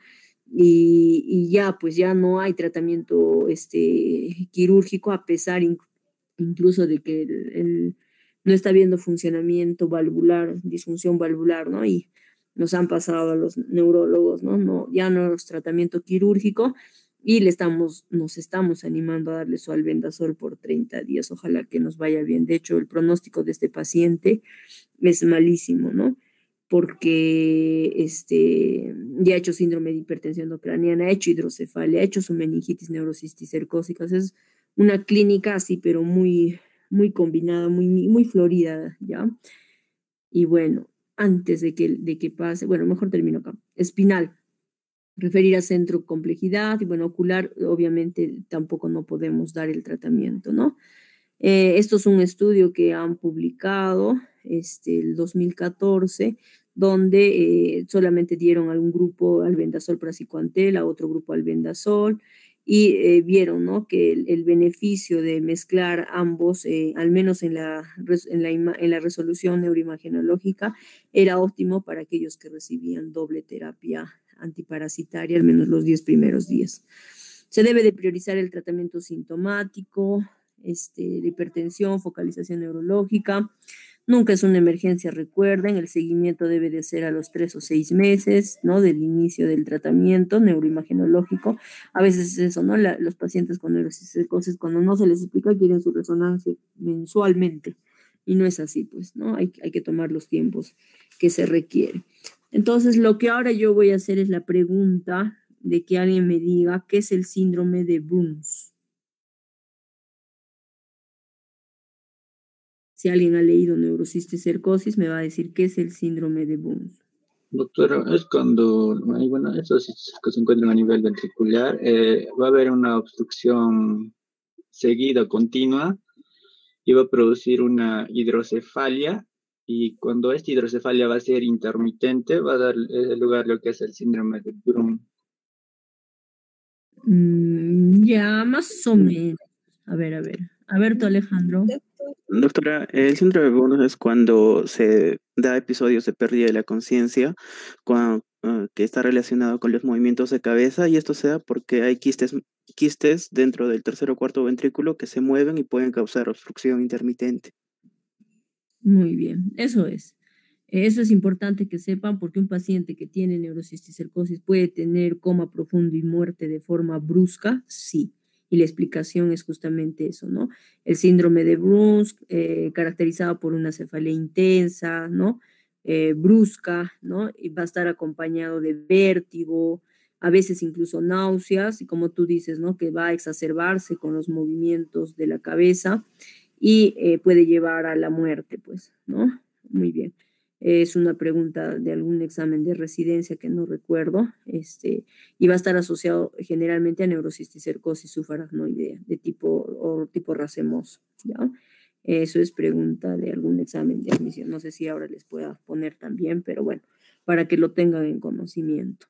y ya, pues ya no hay tratamiento quirúrgico a pesar incluso de que no está habiendo funcionamiento valvular, disfunción valvular, ¿no? Y nos han pasado a los neurólogos, ¿no? Ya no es tratamiento quirúrgico y nos estamos animando a darle su albendazol por 30 días. Ojalá que nos vaya bien. De hecho, el pronóstico de este paciente es malísimo, ¿no? Porque ya ha hecho síndrome de hipertensión intracraniana, ha hecho hidrocefalia, ha hecho su meningitis neurocisticercósica. Es una clínica así, pero muy, muy combinada, muy, muy florida, ¿ya? Y bueno, antes de que pase, bueno, mejor termino acá. Espinal, referir a centro complejidad, y bueno, ocular, obviamente tampoco no podemos dar el tratamiento, ¿no? Esto es un estudio que han publicado el 2014, donde solamente dieron a un grupo albendazol praziquantel, a otro grupo albendazol, y vieron, ¿no?, que el beneficio de mezclar ambos, al menos en la resolución neuroimagenológica, era óptimo para aquellos que recibían doble terapia antiparasitaria, al menos los 10 primeros días. Se debe de priorizar el tratamiento sintomático, la hipertensión, focalización neurológica. Nunca es una emergencia, recuerden, el seguimiento debe de ser a los 3 o 6 meses, ¿no?, del inicio del tratamiento neuroimagenológico. A veces es eso, ¿no? Los pacientes con neurocisticercosis, cuando no se les explica, quieren su resonancia mensualmente, y no es así, pues, ¿no? Hay que tomar los tiempos que se requieren. Entonces, lo que ahora yo voy a hacer es la pregunta de que alguien me diga qué es el síndrome de Bruns. Si alguien ha leído neurocisticercosis, me va a decir qué es el síndrome de Bruns. Doctora, es cuando, bueno, estos que se encuentran a nivel ventricular, va a haber una obstrucción seguida, continua, y va a producir una hidrocefalia, y cuando esta hidrocefalia va a ser intermitente, va a dar lugar a lo que es el síndrome de Bruns. Ya, más o menos. A ver tú, Alejandro. Doctora, el síndrome de Bruns es cuando se da episodios de pérdida de la conciencia, que está relacionado con los movimientos de cabeza, y esto se da porque hay quistes dentro del tercer o cuarto ventrículo que se mueven y pueden causar obstrucción intermitente. Muy bien, eso es. Eso es importante que sepan, porque un paciente que tiene neurocisticercosis puede tener coma profundo y muerte de forma brusca, sí. Y la explicación es justamente eso, ¿no? El síndrome de Bruns, caracterizado por una cefalea intensa, ¿no? Brusca, ¿no? Y va a estar acompañado de vértigo, a veces incluso náuseas, y como tú dices, ¿no?, que va a exacerbarse con los movimientos de la cabeza y puede llevar a la muerte, pues, ¿no? Muy bien. Es una pregunta de algún examen de residencia que no recuerdo, y va a estar asociado generalmente a neurocisticercosis subaracnoidea de tipo racemoso, ¿ya? Eso es pregunta de algún examen de admisión. No sé si ahora les pueda poner también, pero bueno, para que lo tengan en conocimiento.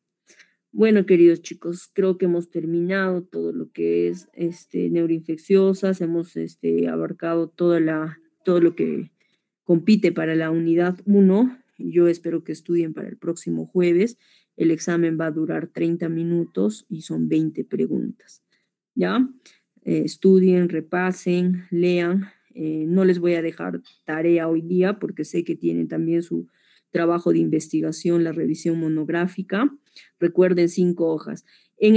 Bueno, queridos chicos, creo que hemos terminado todo lo que es neuroinfecciosas, hemos abarcado todo lo que compite para la unidad 1. Yo espero que estudien para el próximo jueves. El examen va a durar 30 minutos y son 20 preguntas, ¿ya? Estudien, repasen, lean. No les voy a dejar tarea hoy día porque sé que tienen también su trabajo de investigación, la revisión monográfica. Recuerden 5 hojas. En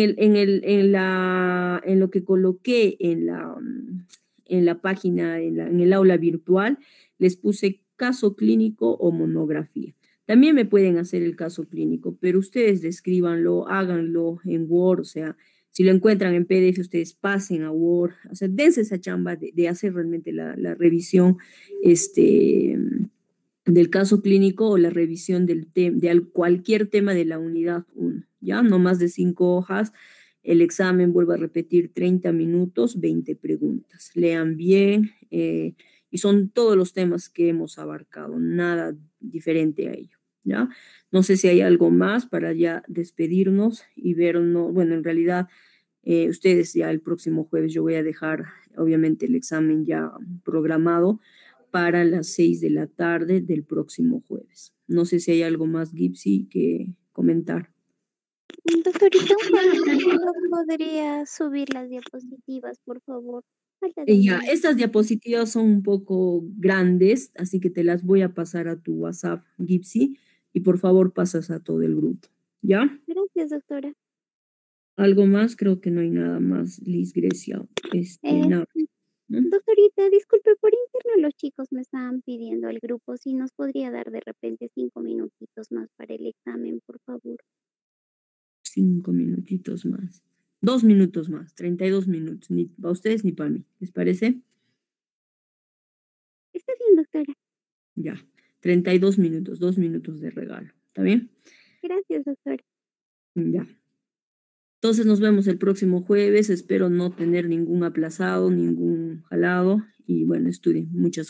lo que coloqué en la página, en el aula virtual, les puse caso clínico o monografía. También me pueden hacer el caso clínico, pero ustedes descríbanlo, háganlo en Word, o sea, si lo encuentran en PDF, ustedes pasen a Word, o sea, dense esa chamba de hacer realmente la revisión del caso clínico o la revisión de cualquier tema de la unidad 1, ¿ya? No más de 5 hojas. El examen, vuelvo a repetir, 30 minutos, 20 preguntas. Lean bien, y son todos los temas que hemos abarcado, nada diferente a ello, ¿ya? No sé si hay algo más para ya despedirnos y vernos. Bueno, en realidad, ustedes ya el próximo jueves yo voy a dejar, obviamente, el examen ya programado para las 6 de la tarde del próximo jueves. No sé si hay algo más, Gipsy, que comentar. Doctorita, ¿no podría subir las diapositivas, por favor? Ya, estas diapositivas son un poco grandes, así que te las voy a pasar a tu WhatsApp, Gipsy, y por favor pasas a todo el grupo, ¿ya? Gracias, doctora. ¿Algo más? Creo que no hay nada más, Liz, Grecia. Nada. Doctorita, disculpe, por interno los chicos me estaban pidiendo al grupo si nos podría dar de repente 5 minutitos más para el examen, por favor. 5 minutitos más. 2 minutos más, 32 minutos, ni para ustedes ni para mí. ¿Les parece? Está bien, doctora. Ya. 32 minutos, 2 minutos de regalo. ¿Está bien? Gracias, doctora. Ya. Entonces nos vemos el próximo jueves. Espero no tener ningún aplazado, ningún jalado. Y bueno, estudien. Muchas gracias.